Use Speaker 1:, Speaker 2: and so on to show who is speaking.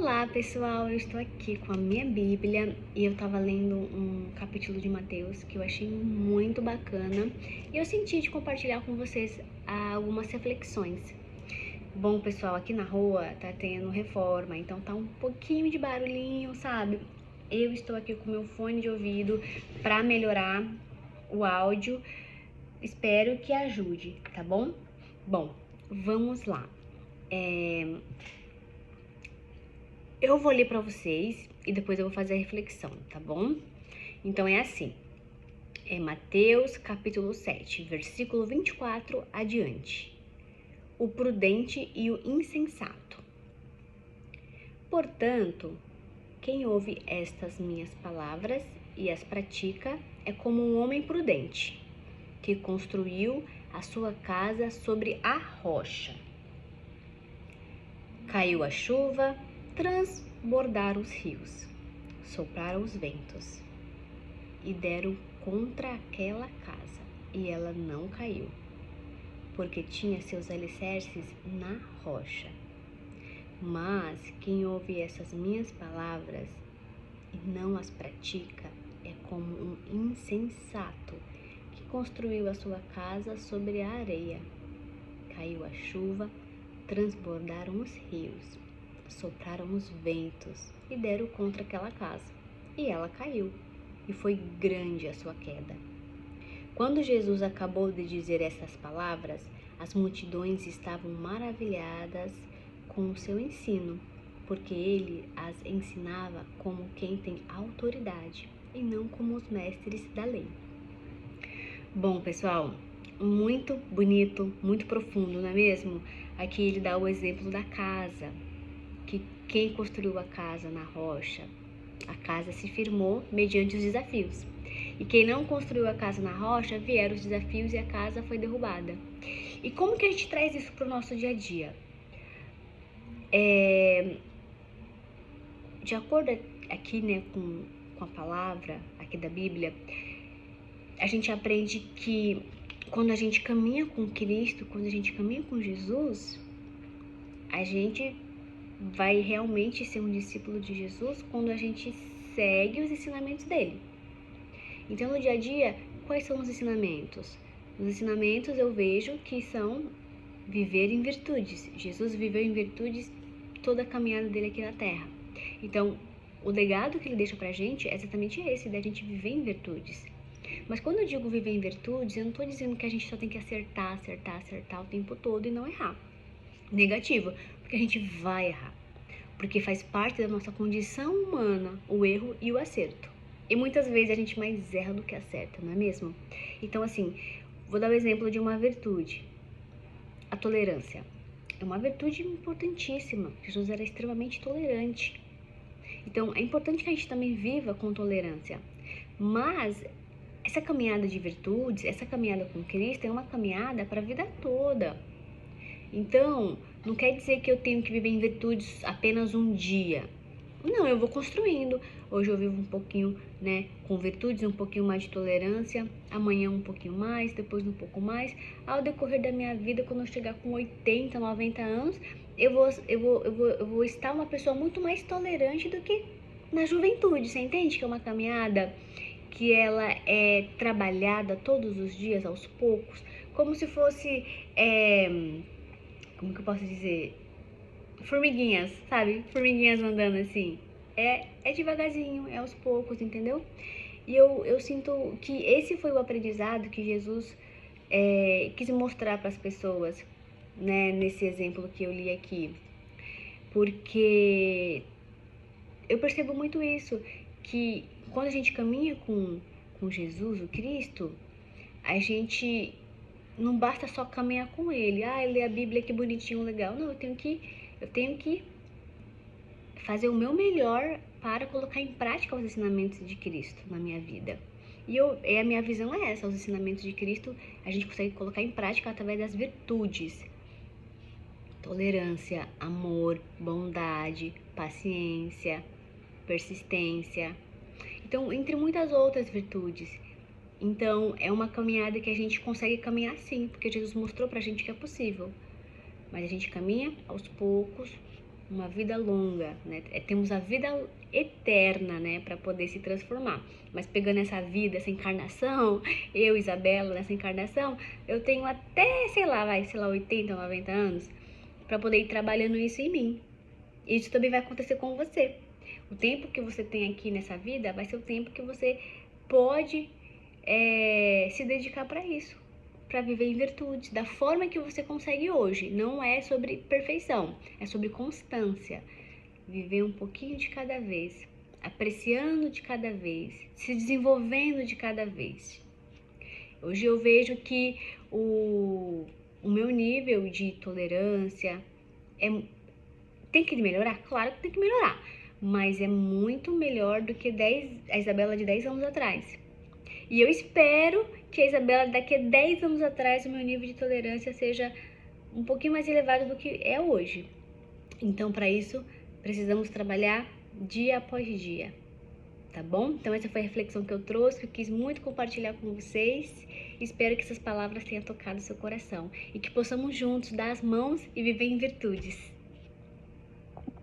Speaker 1: Olá pessoal, eu estou aqui com a minha Bíblia e eu estava lendo um capítulo de Mateus que eu achei muito bacana e eu senti de compartilhar com vocês algumas reflexões. Bom pessoal, aqui na rua tá tendo reforma, então tá um pouquinho de barulhinho, sabe? Eu estou aqui com meu fone de ouvido para melhorar o áudio, espero que ajude, tá bom? Bom, vamos lá. Eu vou ler para vocês e depois eu vou fazer a reflexão, tá bom? Então é assim, é Mateus capítulo 7, versículo 24 adiante. O prudente e o insensato. Portanto, quem ouve estas minhas palavras e as pratica é como um homem prudente, que construiu a sua casa sobre a rocha. Caiu a chuva, transbordaram os rios, sopraram os ventos e deram contra aquela casa, e ela não caiu, porque tinha seus alicerces na rocha. Mas quem ouve essas minhas palavras e não as pratica é como um insensato que construiu a sua casa sobre a areia. Caiu a chuva, transbordaram os rios, sopraram os ventos e deram contra aquela casa, e ela caiu, e foi grande a sua queda. Quando Jesus acabou de dizer essas palavras, as multidões estavam maravilhadas com o seu ensino, porque ele as ensinava como quem tem autoridade e não como os mestres da lei. Bom, pessoal, muito bonito, muito profundo, não é mesmo? Aqui ele dá o exemplo da casa, que quem construiu a casa na rocha, a casa se firmou mediante os desafios. E quem não construiu a casa na rocha, vieram os desafios e a casa foi derrubada. E como que a gente traz isso para o nosso dia a dia? De acordo aqui, né, com a palavra aqui da Bíblia, a gente aprende que quando a gente caminha com Cristo, quando a gente caminha com Jesus, a gente vai realmente ser um discípulo de Jesus quando a gente segue os ensinamentos dele. Então, no dia a dia, quais são os ensinamentos? Os ensinamentos eu vejo que são viver em virtudes. Jesus viveu em virtudes toda a caminhada dele aqui na Terra. Então, o legado que ele deixa pra gente é exatamente esse, da gente viver em virtudes. Mas quando eu digo viver em virtudes, eu não tô dizendo que a gente só tem que acertar o tempo todo e não errar. Negativo, porque a gente vai errar. Porque faz parte da nossa condição humana o erro e o acerto. E muitas vezes a gente mais erra do que acerta, não é mesmo? Então, assim, vou dar o exemplo de uma virtude. A tolerância. É uma virtude importantíssima. Jesus era extremamente tolerante. Então, é importante que a gente também viva com tolerância. Mas essa caminhada de virtudes, essa caminhada com Cristo é uma caminhada para a vida toda. Então, não quer dizer que eu tenho que viver em virtudes apenas um dia. Não, eu vou construindo. Hoje eu vivo um pouquinho, né, com virtudes, um pouquinho mais de tolerância. Amanhã um pouquinho mais, depois um pouco mais. Ao decorrer da minha vida, quando eu chegar com 80, 90 anos, eu vou estar uma pessoa muito mais tolerante do que na juventude. Você entende que é uma caminhada que ela é trabalhada todos os dias, aos poucos, como se fosse, como que eu posso dizer? Formiguinhas, sabe? Formiguinhas andando assim. É devagarzinho, é aos poucos, entendeu? E eu sinto que esse foi o aprendizado que Jesus quis mostrar para as pessoas, né? Nesse exemplo que eu li aqui. Porque eu percebo muito isso, que quando a gente caminha com Jesus, o Cristo, a gente não basta só caminhar com ele. Ler a Bíblia, que bonitinho, legal. Não, eu tenho que fazer o meu melhor para colocar em prática os ensinamentos de Cristo na minha vida. E a minha visão é essa, os ensinamentos de Cristo a gente consegue colocar em prática através das virtudes. Tolerância, amor, bondade, paciência, persistência. Então, entre muitas outras virtudes. Então, é uma caminhada que a gente consegue caminhar sim, porque Jesus mostrou pra gente que é possível. Mas a gente caminha aos poucos, uma vida longa, né? Temos a vida eterna, né, para poder se transformar. Mas pegando essa vida, essa encarnação, eu, Isabela, nessa encarnação, eu tenho até, sei lá, 80, 90 anos, para poder ir trabalhando isso em mim. Isso também vai acontecer com você. O tempo que você tem aqui nessa vida vai ser o tempo que você pode se dedicar para isso, para viver em virtude, da forma que você consegue hoje. Não é sobre perfeição, é sobre constância. Viver um pouquinho de cada vez, apreciando de cada vez, se desenvolvendo de cada vez. Hoje eu vejo que o meu nível de tolerância tem que melhorar? Claro que tem que melhorar, mas é muito melhor do que a Isabela de 10 anos atrás. E eu espero que a Isabela daqui a 10 anos atrás, o meu nível de tolerância seja um pouquinho mais elevado do que é hoje. Então, para isso, precisamos trabalhar dia após dia, tá bom? Então, essa foi a reflexão que eu trouxe, que eu quis muito compartilhar com vocês. Espero que essas palavras tenham tocado seu coração e que possamos juntos dar as mãos e viver em virtudes.